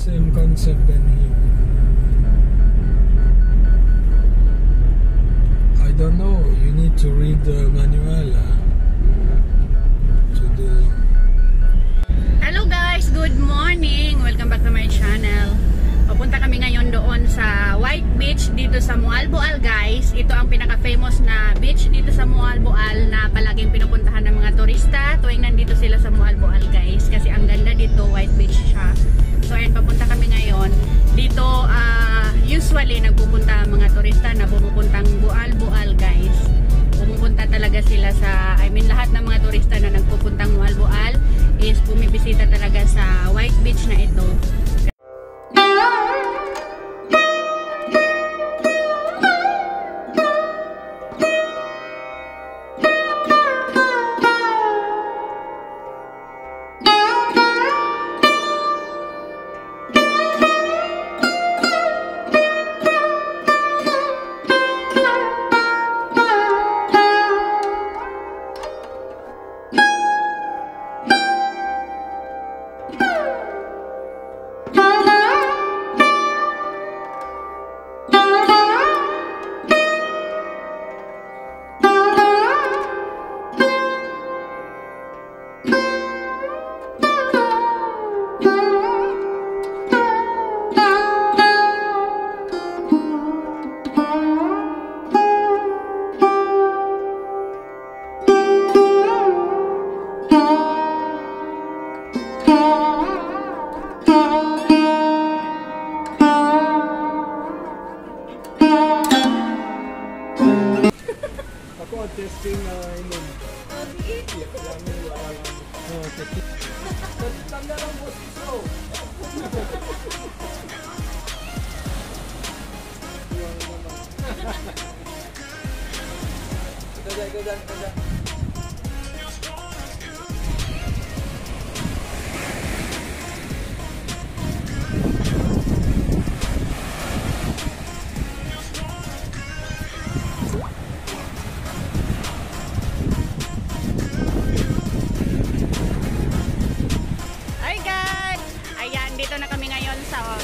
Same concept than here. I don't know. You need to read the manual to do. Hello guys, good morning. Welcome back to my channel. Papunta kami ngayon doon sa White Beach dito sa Moalboal guys. Ito ang pinaka-famous na beach dito sa Moalboal na palaging pinupuntahan ng mga turista tuwing nandito sila sa Moalboal guys. Kasi ang ganda dito, White Beach siya. So ayun, papunta kami ngayon. Dito usually nagpupunta mga turista na pumupuntang Moalboal guys. Pumupunta talaga sila sa, lahat ng mga turista na nagpupuntang Moalboal is bumibisita talaga sa White Beach na ito. Testing inom. Tanda lang po si Slow. Ganda.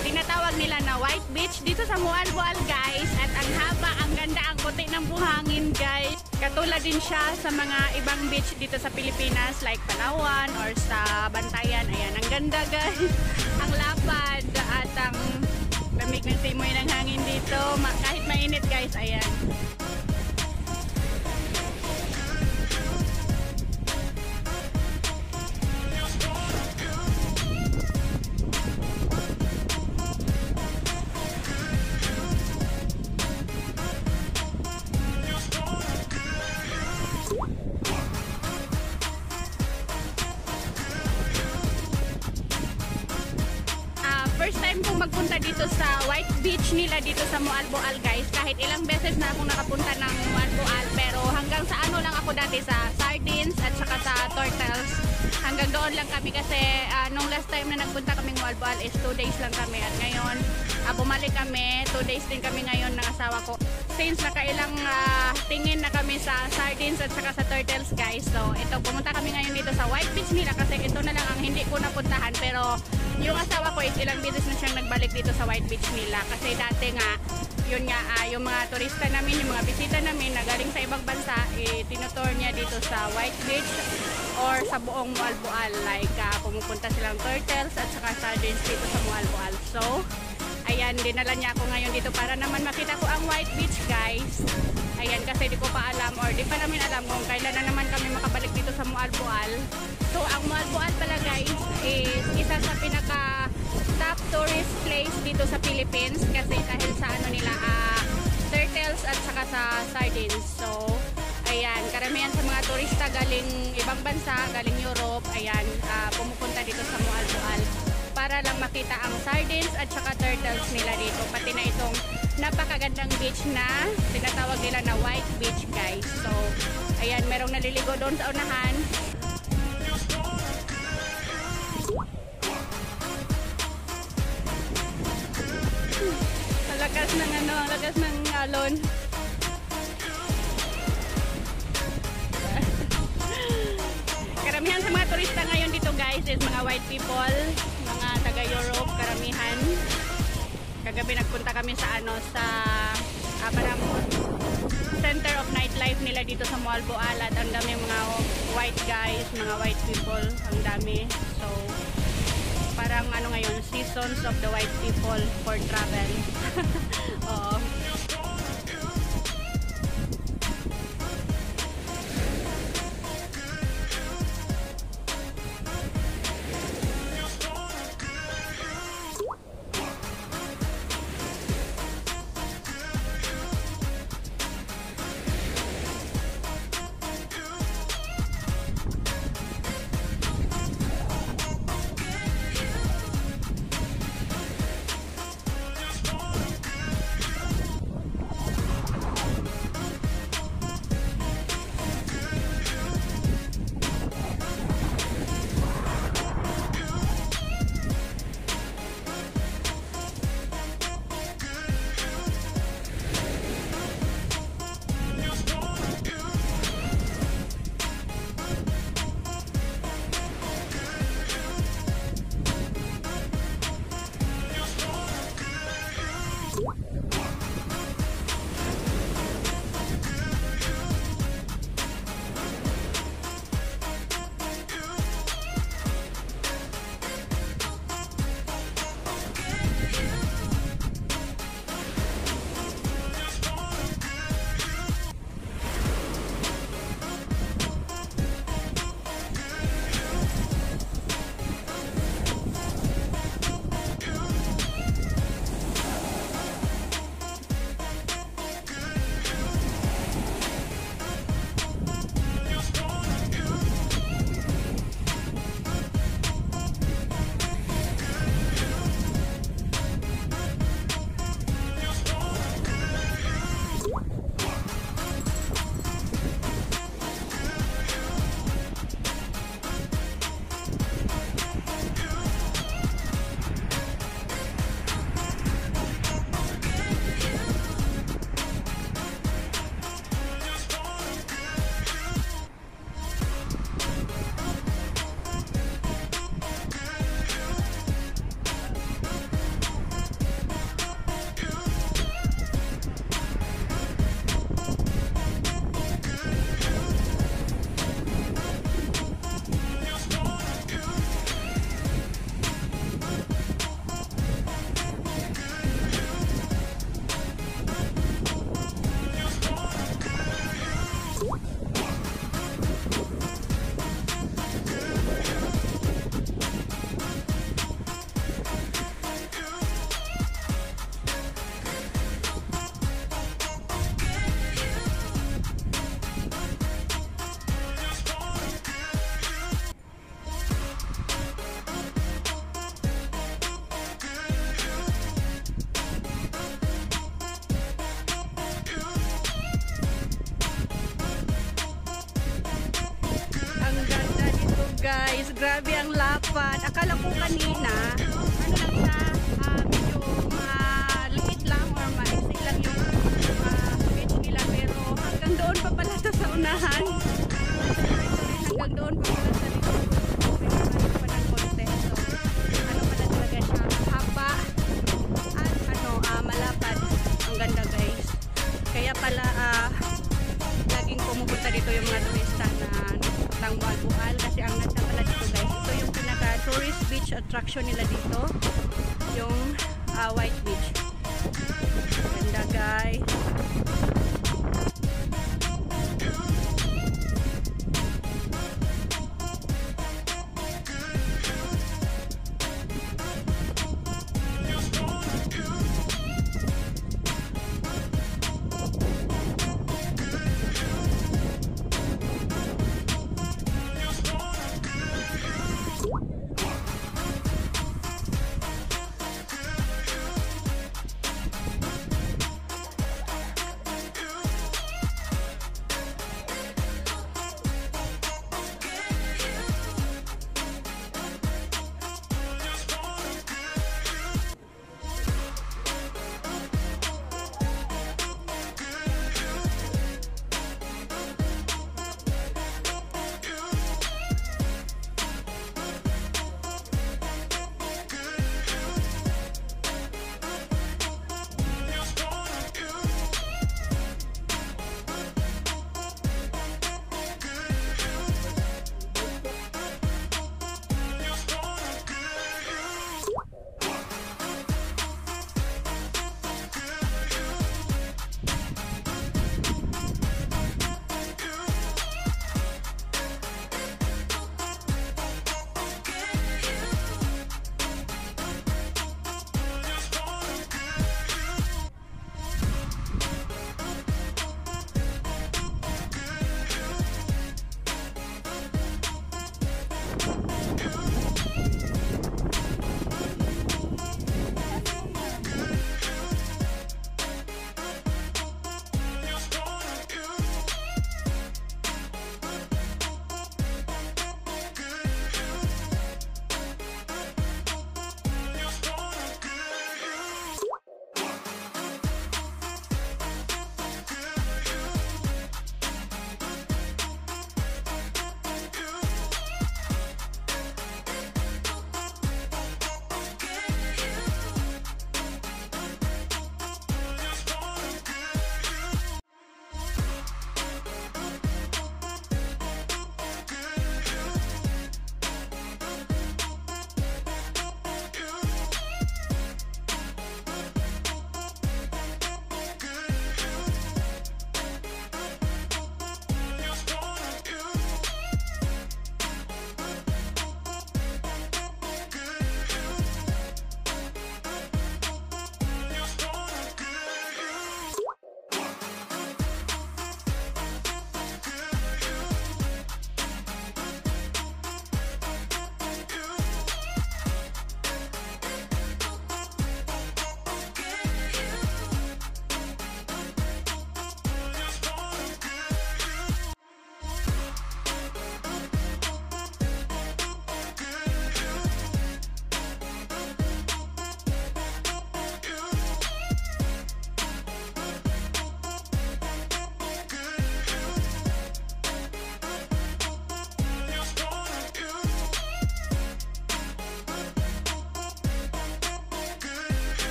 Tinatawag nila na White Beach dito sa Moalboal guys, at ang haba, ang ganda, ang puti ng buhangin guys. Katulad din siya sa mga ibang beach dito sa Pilipinas like Palawan or sa Bantayan. Ayan, ang ganda guys. Ang lapad at ang lamig ng simoy ng hangin dito kahit mainit guys. Ayan. First time kong magpunta dito sa White Beach nila dito sa Moalboal guys. Kahit ilang beses na akong nakapunta ng Moalboal, pero hanggang sa ano lang ako dati, sa sardines at saka sa turtles. Hanggang doon lang kami kasi nung last time na nagpunta kaming Moalboal is 2 days lang kami, at ngayon bumalik kami, 2 days din kami ngayon ng asawa ko. Since nakailang tingin na kami sa sardines at saka sa turtles guys. So ito, pumunta kami ngayon dito sa White Beach nila kasi ito na lang ang hindi ko napuntahan, pero yung asawa ko is ilang beses na siyang nagbalik dito sa White Beach nila kasi dati nga, yun nga, yung mga turista namin, yung mga bisita namin na galing sa ibang bansa, tinutour niya dito sa White Beach or sa buong Moalboal, like pumupunta silang turtles at saka sardines dito sa Moalboal. So ayan, dinala niya ako ngayon dito para naman makita ko ang White Beach guys. Ayan, kasi di ko pa alam or di pa namin alam kung kailan na naman kami makabalik dito sa Moalboal. So ang Moalboal pala guys is isa sa pinaka top tourist place dito sa Philippines kasi dahil sa ano nila, turtles at saka sa sardines. So ayan, karamihan sa mga turista galing ibang bansa, galing Europe, ayan, pumupunta dito sa Moalboal para lang makita ang sardines at saka turtles nila dito, pati na itong napakagandang beach na tinatawag nila na White Beach guys. So ayan, merong naliligo doon sa unahan. Lakas ng ano, lakas ng alon. Karamihan sa mga turista ngayon dito guys is mga white people, mga taga Europe, karamihan. kagabi nagpunta kami sa ano sa parang center of nightlife nila dito sa Moalboal at ang dami mga white guys, mga white people, ang dami. So parang ano ngayon, seasons of the white people for travel. Oo. Guys, grabe ang lapad. Akala ko kanina, ano lang siya, medyo liit lang or maiksi lang yung beach nila. Pero hanggang doon pa pala sa unahan. Hanggang doon pa pala sa likod. May pa ng konti. So, ano pala talaga siya, haba at malapad. Ang ganda guys. Kaya pala, laging pumupunta dito yung mga turista na Moalboal kasi ang ganda pala dito guys. Ito yung pinaka tourist beach attraction nila dito, yung White Beach. Ganda guys.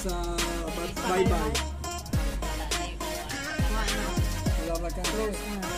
sa bye-bye. Wala na. Wala ba ka?